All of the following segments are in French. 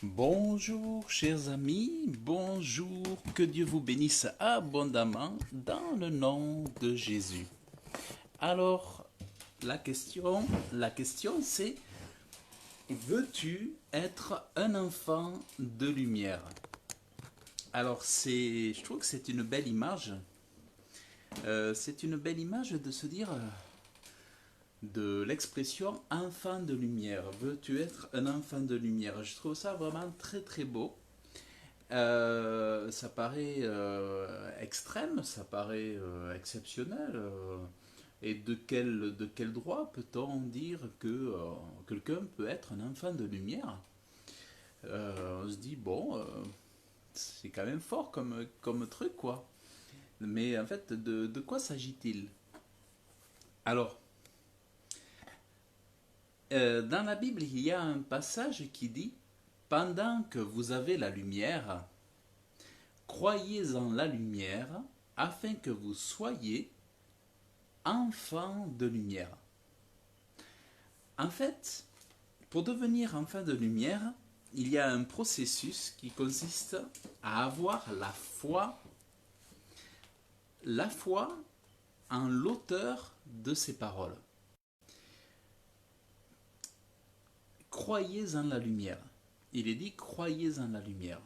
Bonjour chers amis, bonjour, que Dieu vous bénisse abondamment dans le nom de Jésus. Alors, la question c'est, veux-tu être un enfant de lumière? Alors je trouve que c'est une belle image. C'est une belle image de se dire de l'expression enfant de lumière. Veux-tu être un enfant de lumière? Je trouve ça vraiment très très beau. Ça paraît extrême, ça paraît exceptionnel. Et de quel droit peut-on dire que quelqu'un peut être un enfant de lumière? On se dit, bon, c'est quand même fort comme truc, quoi. Mais en fait, de quoi s'agit-il? Alors, dans la Bible, il y a un passage qui dit, pendant que vous avez la lumière, croyez en la lumière, afin que vous soyez enfants de lumière. En fait, pour devenir enfant de lumière, il y a un processus qui consiste à avoir la foi en l'auteur de ces paroles. Croyez en la lumière. Il est dit croyez en la lumière.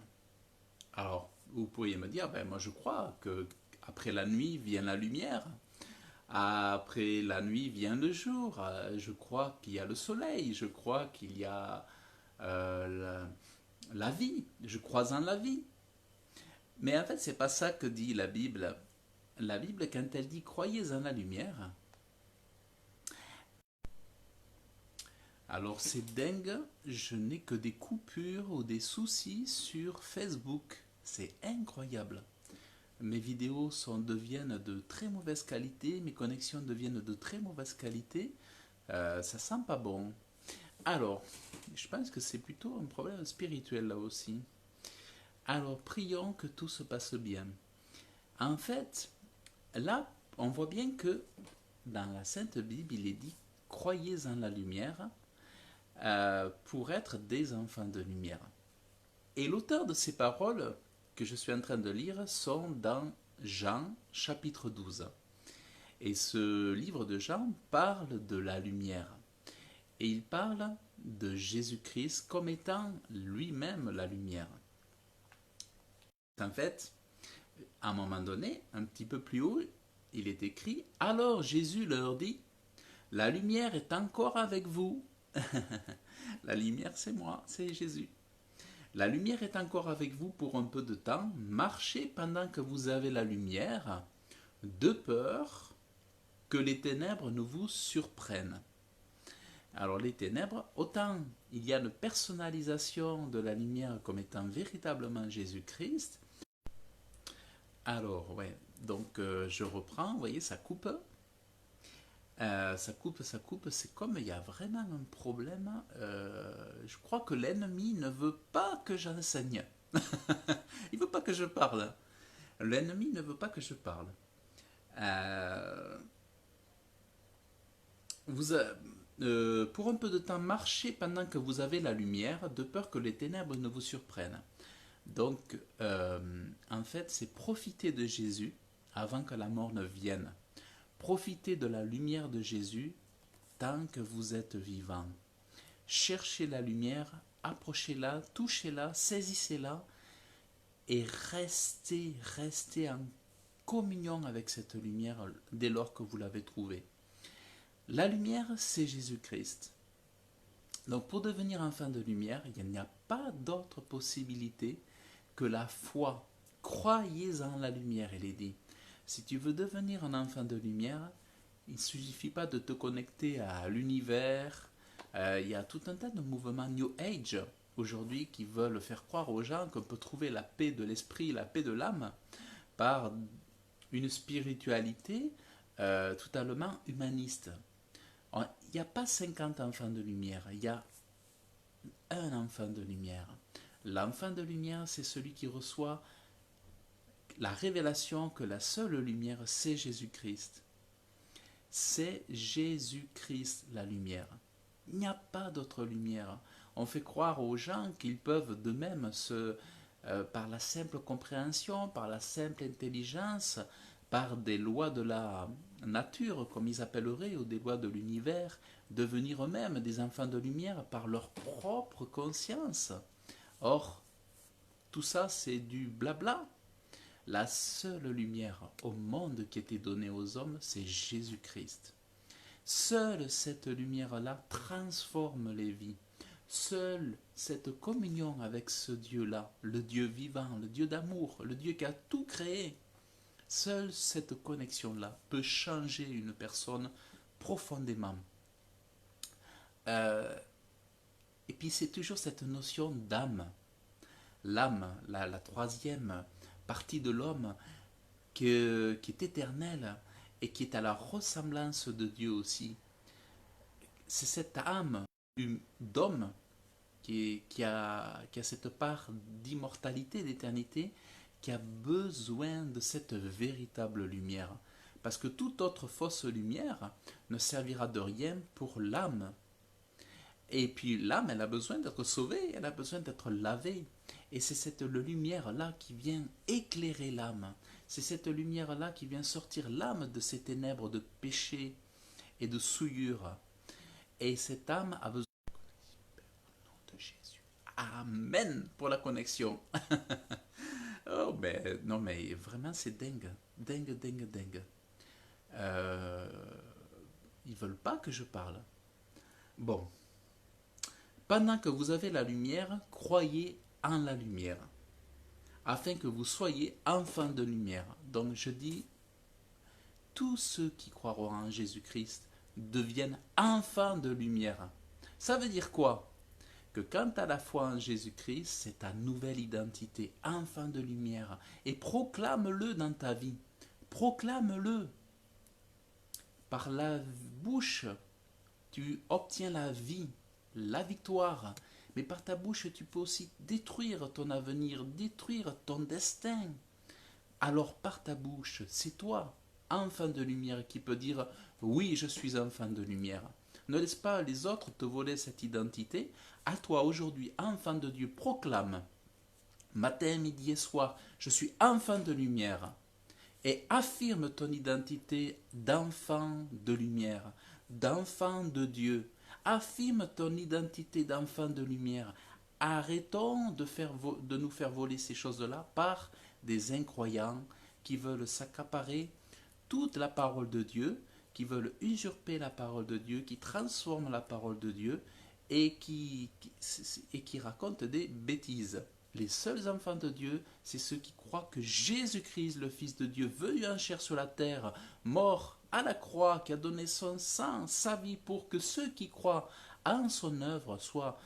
Alors, vous pourriez me dire, ben moi je crois que après la nuit vient la lumière. Après la nuit vient le jour. Je crois qu'il y a le soleil. Je crois qu'il y a la vie. Je crois en la vie. Mais en fait, c'est pas ça que dit la Bible. La Bible, quand elle dit croyez en la lumière, alors c'est dingue, je n'ai que des coupures ou des soucis sur Facebook. C'est incroyable. Mes vidéos deviennent de très mauvaise qualité, mes connexions deviennent de très mauvaise qualité. Ça sent pas bon. Alors, je pense que c'est plutôt un problème spirituel là aussi. Alors, prions que tout se passe bien. En fait, là, on voit bien que dans la Sainte Bible, il est dit croyez en la lumière pour être des enfants de lumière. Et l'auteur de ces paroles que je suis en train de lire sont dans Jean chapitre 12. Et ce livre de Jean parle de la lumière. Et il parle de Jésus-Christ comme étant lui-même la lumière. En fait, à un moment donné, un petit peu plus haut, il est écrit, alors Jésus leur dit, la lumière est encore avec vous. La lumière, c'est moi, c'est Jésus. La lumière est encore avec vous pour un peu de temps. Marchez pendant que vous avez la lumière, de peur que les ténèbres ne vous surprennent. Alors les ténèbres, autant il y a une personnalisation de la lumière comme étant véritablement Jésus-Christ. Alors, ouais, donc je reprends, vous voyez, ça coupe. Ça coupe, c'est comme il y a vraiment un problème. Je crois que l'ennemi ne veut pas que j'enseigne. Il ne veut pas que je parle. L'ennemi ne veut pas que je parle. Euh, vous, pour un peu de temps, marchez pendant que vous avez la lumière, de peur que les ténèbres ne vous surprennent. Donc, en fait, c'est profiter de Jésus avant que la mort ne vienne. Profitez de la lumière de Jésus tant que vous êtes vivant. Cherchez la lumière, approchez-la, touchez-la, saisissez-la et restez en communion avec cette lumière dès lors que vous l'avez trouvée. La lumière, c'est Jésus-Christ. Donc pour devenir enfant de lumière, il n'y a pas d'autre possibilité que la foi. Croyez en la lumière, il est dit. Si tu veux devenir un enfant de lumière, il ne suffit pas de te connecter à l'univers. Il y a tout un tas de mouvements New Age aujourd'hui qui veulent faire croire aux gens qu'on peut trouver la paix de l'esprit, la paix de l'âme par une spiritualité totalement humaniste. Il n'y a pas 50 enfants de lumière, il y a un enfant de lumière. L'enfant de lumière, c'est celui qui reçoit la révélation que la seule lumière, c'est Jésus-Christ. C'est Jésus-Christ la lumière. Il n'y a pas d'autre lumière. On fait croire aux gens qu'ils peuvent de même par la simple compréhension, par la simple intelligence, par des lois de la nature, comme ils appelleraient, ou des lois de l'univers, devenir eux-mêmes des enfants de lumière par leur propre conscience. Or, tout ça, c'est du blabla. La seule lumière au monde qui a été donnée aux hommes, c'est Jésus-Christ. Seule cette lumière-là transforme les vies. Seule cette communion avec ce Dieu-là, le Dieu vivant, le Dieu d'amour, le Dieu qui a tout créé, seule cette connexion-là peut changer une personne profondément. Et puis c'est toujours cette notion d'âme. L'âme, la troisième partie de l'homme qui est éternelle et qui est à la ressemblance de Dieu aussi. C'est cette âme d'homme qui a cette part d'immortalité, d'éternité, qui a besoin de cette véritable lumière. Parce que toute autre fausse lumière ne servira de rien pour l'âme. Et puis l'âme, elle a besoin d'être sauvée, elle a besoin d'être lavée. Et c'est cette lumière-là qui vient éclairer l'âme. C'est cette lumière-là qui vient sortir l'âme de ces ténèbres de péché et de souillure. Et cette âme a besoin de Jésus. Amen pour la connexion. Oh, mais non, mais vraiment, c'est dingue. Dingue, dingue, dingue. Ils veulent pas que je parle. Bon. Pendant que vous avez la lumière, croyez en la lumière, afin que vous soyez enfants de lumière. Donc je dis, tous ceux qui croiront en Jésus-Christ deviennent enfants de lumière. Ça veut dire quoi? Que quand tu as la foi en Jésus-Christ, c'est ta nouvelle identité, enfant de lumière. Et proclame-le dans ta vie. Proclame-le. Par la bouche, tu obtiens la vie, la victoire. Mais par ta bouche, tu peux aussi détruire ton avenir, détruire ton destin. Alors par ta bouche, c'est toi, enfant de lumière, qui peut dire « Oui, je suis enfant de lumière ». Ne laisse pas les autres te voler cette identité. À toi aujourd'hui, enfant de Dieu, proclame, matin, midi et soir, je suis enfant de lumière. Et affirme ton identité d'enfant de lumière, d'enfant de Dieu. Affirme ton identité d'enfant de lumière. Arrêtons de nous faire voler ces choses-là par des incroyants qui veulent s'accaparer toute la parole de Dieu, qui veulent usurper la parole de Dieu, qui transforment la parole de Dieu et qui racontent des bêtises. Les seuls enfants de Dieu, c'est ceux qui croient que Jésus-Christ, le Fils de Dieu, venu en chair sur la terre, mort à la croix, qui a donné son sang, sa vie, pour que ceux qui croient en son œuvre soient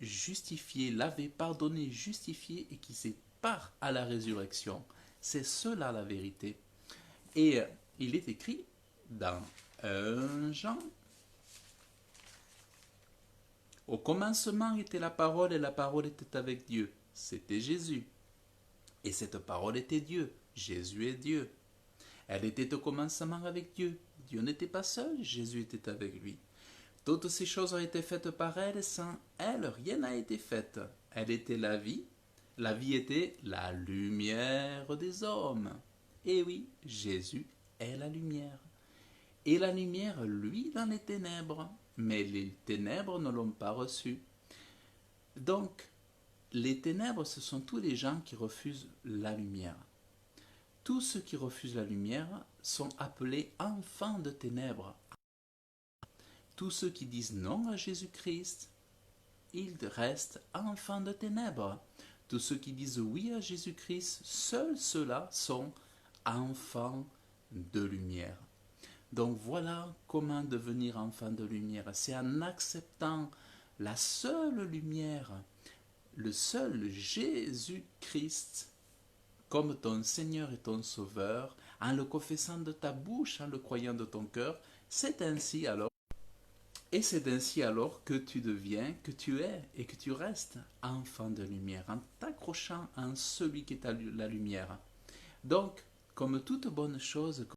justifiés, lavés, pardonnés, justifiés et qui séparent à la résurrection. C'est cela la vérité. Et il est écrit dans 1 Jean, au commencement était la parole et la parole était avec Dieu. C'était Jésus. Et cette parole était Dieu. Jésus est Dieu. Elle était au commencement avec Dieu. Dieu n'était pas seul, Jésus était avec lui. Toutes ces choses ont été faites par elle, et sans elle, rien n'a été fait. Elle était la vie était la lumière des hommes. Et oui, Jésus est la lumière. Et la lumière, lui, dans les ténèbres. Mais les ténèbres ne l'ont pas reçu. Donc, les ténèbres, ce sont tous les gens qui refusent la lumière. Tous ceux qui refusent la lumière sont appelés enfants de ténèbres. Tous ceux qui disent non à Jésus-Christ, ils restent enfants de ténèbres. Tous ceux qui disent oui à Jésus-Christ, seuls ceux-là sont enfants de lumière. Donc voilà comment devenir enfant de lumière. C'est en acceptant la seule lumière, le seul Jésus-Christ comme ton Seigneur et ton Sauveur, en le confessant de ta bouche, en le croyant de ton cœur. C'est ainsi alors, et c'est ainsi alors que tu deviens, que tu es et que tu restes enfant de lumière, en t'accrochant en celui qui est la lumière. Donc, comme toute bonne chose,